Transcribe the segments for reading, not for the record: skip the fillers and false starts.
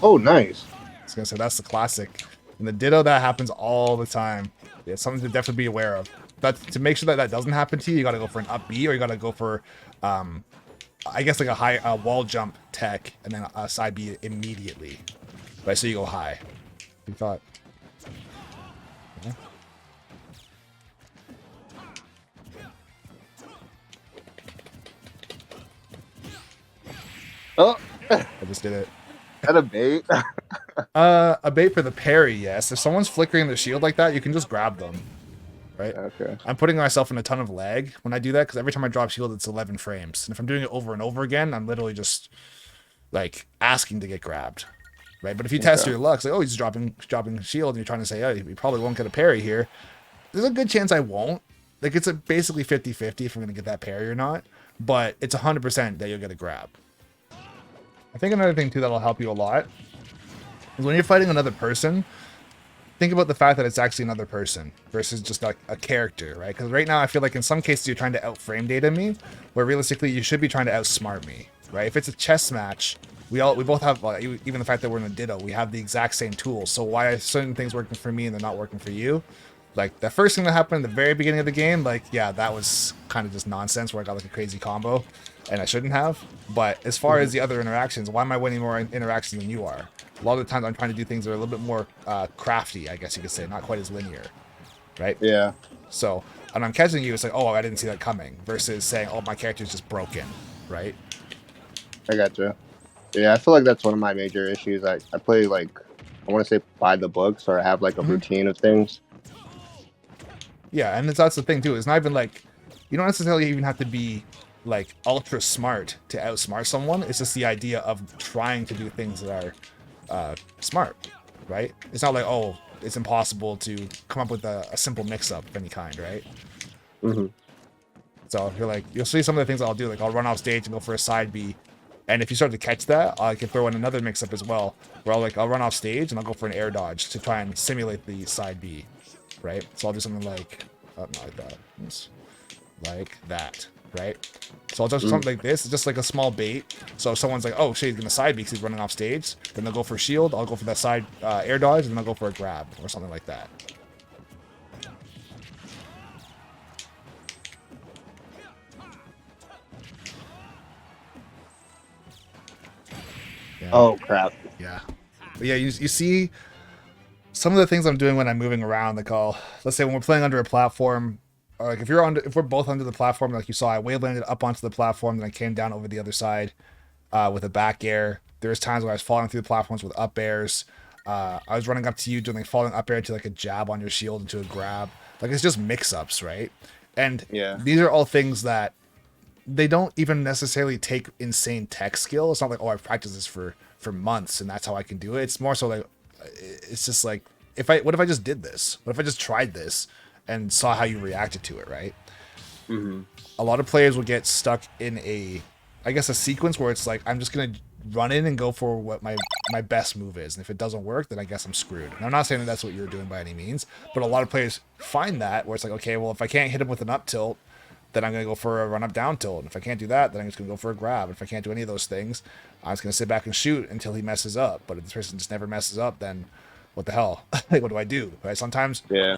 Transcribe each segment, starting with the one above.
Oh, nice. I was gonna say that's the classic. And the ditto, that happens all the time. It's something to definitely be aware of. But to make sure that that doesn't happen to you, you gotta go for an up B, or you gotta go for, I guess like a high wall jump tech, and then a side B immediately. Right, so you go high. You thought. Yeah. Oh, I just did it. that a bait? A bait for the parry, yes. If someone's flickering their shield like that, you can just grab them. Right? Okay. I'm putting myself in a ton of lag when I do that, because every time I drop shield, it's 11 frames. And if I'm doing it over and over again, I'm literally just, like, asking to get grabbed. Right? But if you test your luck, it's like, oh, he's dropping shield, and you're trying to say, oh, you probably won't get a parry here. There's a good chance I won't. Like, it's basically 50-50 if I'm going to get that parry or not. But it's 100% that you'll get a grab. I think another thing, too, that'll help you a lot is when you're fighting another person, think about the fact that it's actually another person versus just like a character, right? Because right now I feel like in some cases you're trying to outframe data me, where realistically you should be trying to outsmart me, right? If it's a chess match, we both have, even the fact that we're in a ditto, we have the exact same tools. So why are certain things working for me and they're not working for you? Like the first thing that happened at the very beginning of the game, like, yeah, that was kind of just nonsense where I got like a crazy combo and I shouldn't have. But as far as the other interactions, why am I winning more interactions than you are? A lot of the times I'm trying to do things that are a little bit more crafty, I guess you could say, not quite as linear, right? Yeah. So, and I'm catching you, it's like, oh, I didn't see that coming, versus saying, oh, my character's just broken, right? I gotcha. Yeah, I feel like that's one of my major issues. I play, like, I want to say by the books, or I have, like, a routine of things. Yeah, and that's the thing, too. It's not even, like, you don't necessarily even have to be, like, ultra smart to outsmart someone. It's just the idea of trying to do things that are smart, right? It's not like, oh, it's impossible to come up with a simple mix-up of any kind, right? Mm-hmm. So you're like, you'll see some of the things I'll do, like I'll run off stage and go for a side B, and if you start to catch that, I can throw in another mix-up as well, where I'll run off stage and I'll go for an air dodge to try and simulate the side B, right? So I'll do something like, not like that, like that. Right? So I'll just something like this. It's just like a small bait. So if someone's like, oh shit, he's gonna side B because he's running off stage, then they'll go for shield, I'll go for that side air dodge, and then I'll go for a grab or something like that. Yeah. Oh crap. Yeah. But yeah, you see some of the things I'm doing when I'm moving around, like let's say when we're playing under a platform, or like if we're both under the platform, like you saw, I wave landed up onto the platform, then I came down over the other side with a back air. There was times where I was falling through the platforms with up airs. I was running up to you doing like falling up air to like a jab on your shield into a grab. Like it's just mix-ups, right? And these are all things that they don't even necessarily take insane tech skill. It's not like, oh, I've practiced this for months and that's how I can do it. It's more so like, it's just like, what if I just did this? What if I just tried this and saw how you reacted to it, right? Mm-hmm. A lot of players will get stuck in a sequence where it's like, I'm just going to run in and go for what my best move is. And if it doesn't work, then I guess I'm screwed. And I'm not saying that that's what you're doing by any means, but a lot of players find that where it's like, okay, well, if I can't hit him with an up tilt, then I'm going to go for a run up down tilt. And if I can't do that, then I'm just going to go for a grab. If I can't do any of those things, I'm just going to sit back and shoot until he messes up. But if this person just never messes up, then what the hell? Like, what do I do? Right? Sometimes you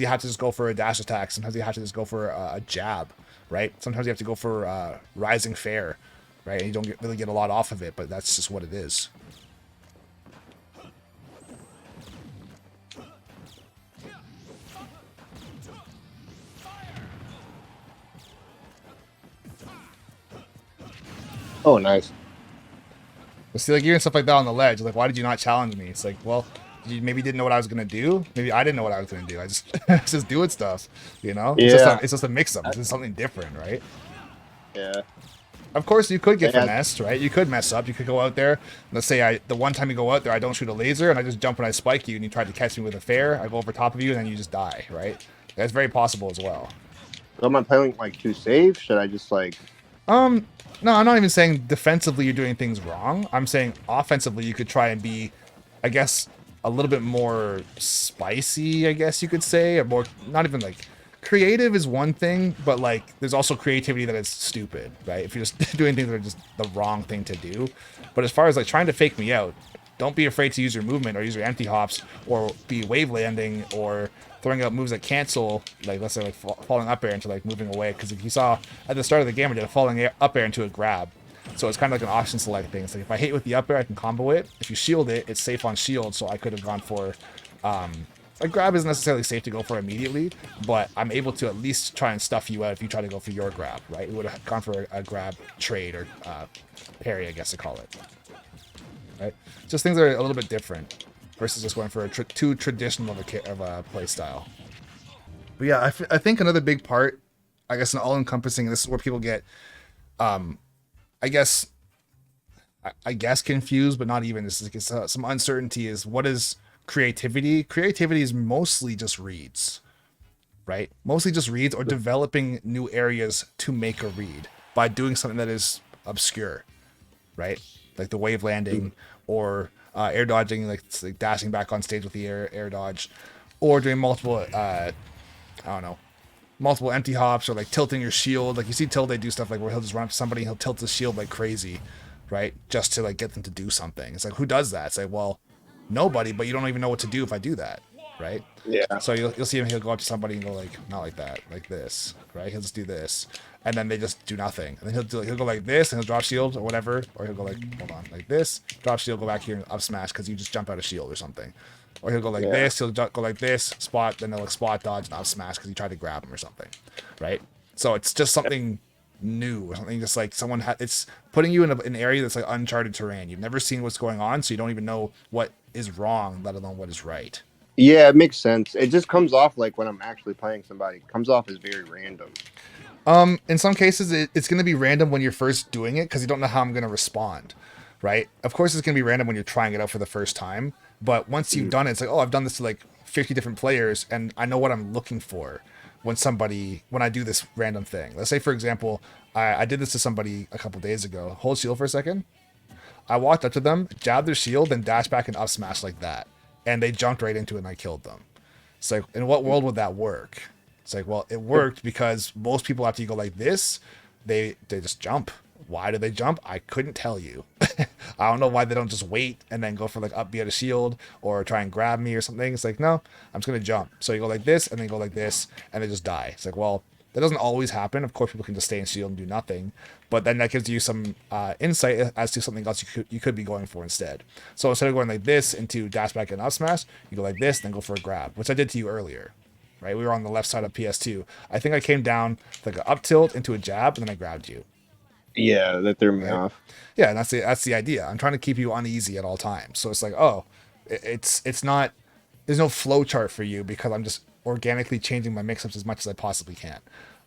have to just go for a dash attack. Sometimes you have to just go for a jab, right? Sometimes you have to go for rising fair, right? And you don't really get a lot off of it, but that's just what it is. Oh, nice. But see, like, you're doing stuff like that on the ledge. Like, why did you not challenge me? It's like, well, you maybe didn't know what I was gonna do. Maybe I didn't know what I was gonna do. I just just doing stuff, you know. Yeah. It's just a mix-up. It's just something different, right? Yeah. Of course, you could get finessed, right? You could mess up. You could go out there. Let's say the one time you go out there, I don't shoot a laser, and I just jump and I spike you, and you try to catch me with a fair. I go over top of you, and then you just die, right? That's very possible as well. So am I playing like too safe? Should I just like? No, I'm not even saying defensively you're doing things wrong. I'm saying offensively you could try and be, I guess, a little bit more spicy, I guess you could say, or more, not even like creative is one thing, but like there's also creativity that is stupid, right? If you're just doing things that are just the wrong thing to do. But as far as like trying to fake me out, don't be afraid to use your movement or use your empty hops or be wave landing or throwing out moves that cancel, like let's say like falling up air into like moving away. Because if you saw at the start of the game, I did a falling up air into a grab. So it's kind of like an option select thing. It's like if I hit with the up air, I can combo it. If you shield it, it's safe on shield. So I could have gone for, like grab isn't necessarily safe to go for immediately, but I'm able to at least try and stuff you out if you try to go for your grab, right? We would have gone for a grab trade or parry, I guess to call it. Right? Just things that are a little bit different versus just going for a too traditional of a play style. But yeah, I think another big part, I guess, an all-encompassing, this is where people get, I guess confused, but not even. This is some uncertainty. Is what is creativity? Creativity is mostly just reads, right? Mostly just reads or developing new areas to make a read by doing something that is obscure, right? Like the wave landing or air dodging, like dashing back on stage with the air dodge, or doing multiple I don't know, multiple empty hops, or like tilting your shield. Like you see Tilde do stuff like where he'll just run up to somebody and he'll tilt his shield like crazy, right? Just to like get them to do something. It's like, who does that? It's like, well, nobody, but you don't even know what to do if I do that, right? Yeah. So you'll see him, he'll go up to somebody and go like, not like that, like this, right? He'll just do this. And then they just do nothing. And then he'll go like this and he'll drop shield or whatever. Or he'll go like, hold on, like this, drop shield, go back here and up smash because you just jump out of shield or something. Or he'll go like this, he'll go like this, spot, then they'll like spot dodge and up smash because you tried to grab him or something, right? So it's just something new or something, just like someone it's putting you in an area that's like uncharted terrain. You've never seen what's going on, so you don't even know what is wrong, let alone what is right. Yeah, it makes sense. It just comes off like when I'm actually playing somebody, it comes off as very random. In some cases, it's going to be random when you're first doing it because you don't know how I'm going to respond, right? Of course, it's going to be random when you're trying it out for the first time. But once you've done it, it's like, oh, I've done this to like 50 different players, and I know what I'm looking for when I do this random thing. Let's say, for example, I did this to somebody a couple days ago. Hold shield for a second. I walked up to them, jabbed their shield, then dashed back and up smash like that. And they jumped right into it, and I killed them. It's like, in what world would that work? It's like, well, it worked because most people, after you go like this, they just jump. Why do they jump? I couldn't tell you. I don't know why they don't just wait and then go for like up, be at a shield or try and grab me or something. It's like, no, I'm just going to jump. So you go like this and then go like this and they just die. It's like, well, that doesn't always happen. Of course, people can just stay in shield and do nothing. But then that gives you some insight as to something else you could be going for instead. So instead of going like this into dash back and up smash, you go like this, then go for a grab, which I did to you earlier. Right? We were on the left side of PS2. I think I came down like an up tilt into a jab, and then I grabbed you. Yeah, that threw me off. Yeah, and that's the idea. I'm trying to keep you uneasy at all times. So it's like, oh, it's not. There's no flow chart for you because I'm just organically changing my mix-ups as much as I possibly can.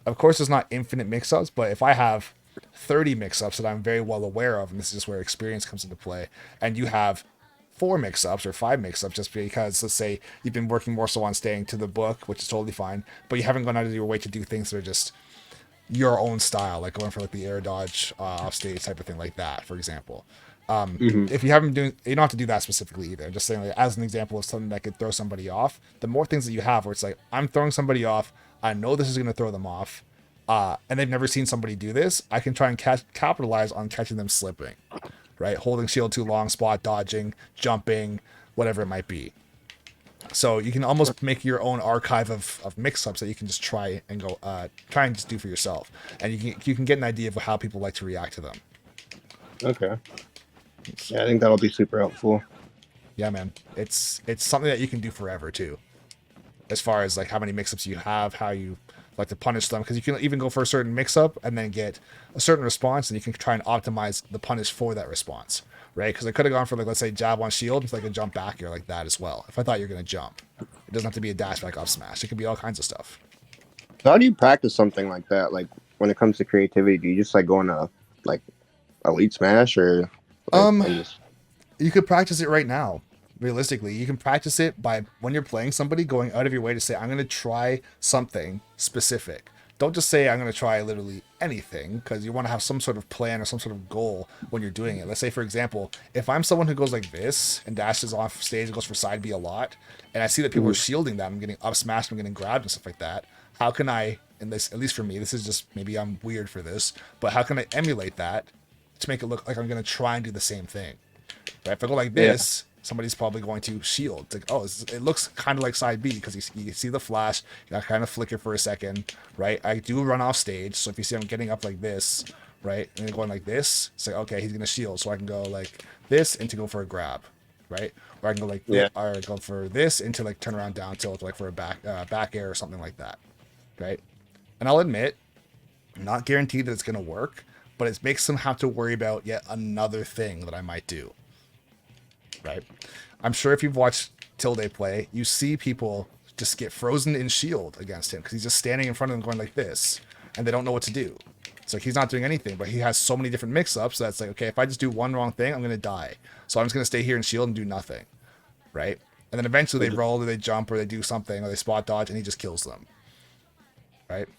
Of course, there's not infinite mix-ups, but if I have 30 mix-ups that I'm very well aware of, and this is just where experience comes into play, and you have 4 mix-ups or 5 mix-ups just because, let's say, you've been working more so on staying to the book, which is totally fine, but you haven't gone out of your way to do things that are just your own style, like going for like the air dodge off stage type of thing like that, for example. If you haven't doing, you don't have to do that specifically either. I'm just saying, like, as an example of something that could throw somebody off, the more things that you have where it's like, I'm throwing somebody off, I know this is going to throw them off, and they've never seen somebody do this, I can try and capitalize on catching them slipping, right? Holding shield too long, spot dodging, jumping, whatever it might be. So you can almost make your own archive of mix-ups that you can just try and just do for yourself, and you can get an idea of how people like to react to them. Okay. Yeah, I think that'll be super helpful. Yeah, man, it's something that you can do forever too, as far as like how many mix-ups you have, how you like to punish them, because you can even go for a certain mix-up and then get a certain response, and you can try and optimize the punish for that response. Right, because I could have gone for like, let's say, jab on shield with like a jump back here like that as well. If I thought you're gonna jump, it doesn't have to be a dash back up smash. It could be all kinds of stuff. So how do you practice something like that? Like when it comes to creativity, do you just like go into like elite smash or? Like, you could practice it right now. Realistically, you can practice it by when you're playing somebody, going out of your way to say, I'm gonna try something specific don't just say I'm going to try literally anything, because you want to have some sort of plan or some sort of goal when you're doing it. Let's say, for example, if I'm someone who goes like this and dashes off stage and goes for side B a lot, and I see that people are shielding that, I'm getting up smashed, I'm getting grabbed and stuff like that. How can I, in this, at least for me, this is just, maybe I'm weird for this, but how can I emulate that to make it look like I'm going to try and do the same thing? Right? If I go like this, somebody's probably going to shield. It's like, oh, it looks kind of like side B, because you see the flash, I kind of flicker for a second, right? I do run off stage, so if you see I'm getting up like this, right, and then going like this, it's like, okay, he's going to shield, so I can go like this and to go for a grab, right? Or I can go like this, or go for this into like turn around down tilt, like for a back air or something like that, right? And I'll admit, I'm not guaranteed that it's going to work, but it makes them have to worry about yet another thing that I might do. Right? I'm sure if you've watched Tilde play, you see people just get frozen in shield against him because he's just standing in front of them going like this, and they don't know what to do. It's like he's not doing anything, but he has so many different mix-ups that's like, okay, if I just do one wrong thing, I'm going to die. So I'm just going to stay here and shield and do nothing. Right? And then eventually they roll or they jump or they do something or they spot dodge and he just kills them. Right?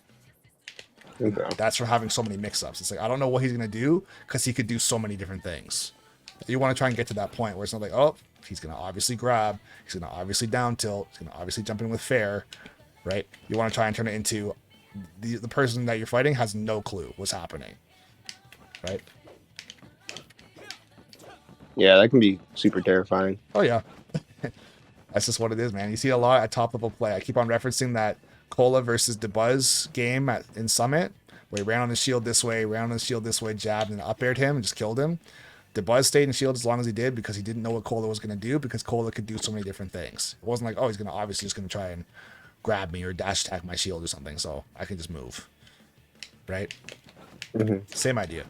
Okay. That's from having so many mix-ups. It's like, I don't know what he's going to do because he could do so many different things. You want to try and get to that point where it's not like, oh, he's going to obviously grab, he's going to obviously down tilt, he's going to obviously jump in with fair, right? You want to try and turn it into the person that you're fighting has no clue what's happening, right? Yeah, that can be super terrifying. Oh, yeah. That's just what it is, man. You see a lot at top level play. I keep on referencing that Cola versus DeBuzz game in Summit, where he ran on the shield this way, jabbed and up aired him and just killed him. DeBuzz stayed in shield as long as he did because he didn't know what Cola was going to do, because Cola could do so many different things. It wasn't like, oh, he's going to obviously just going to try and grab me or dash attack my shield or something, so I can just move. Right? Same idea.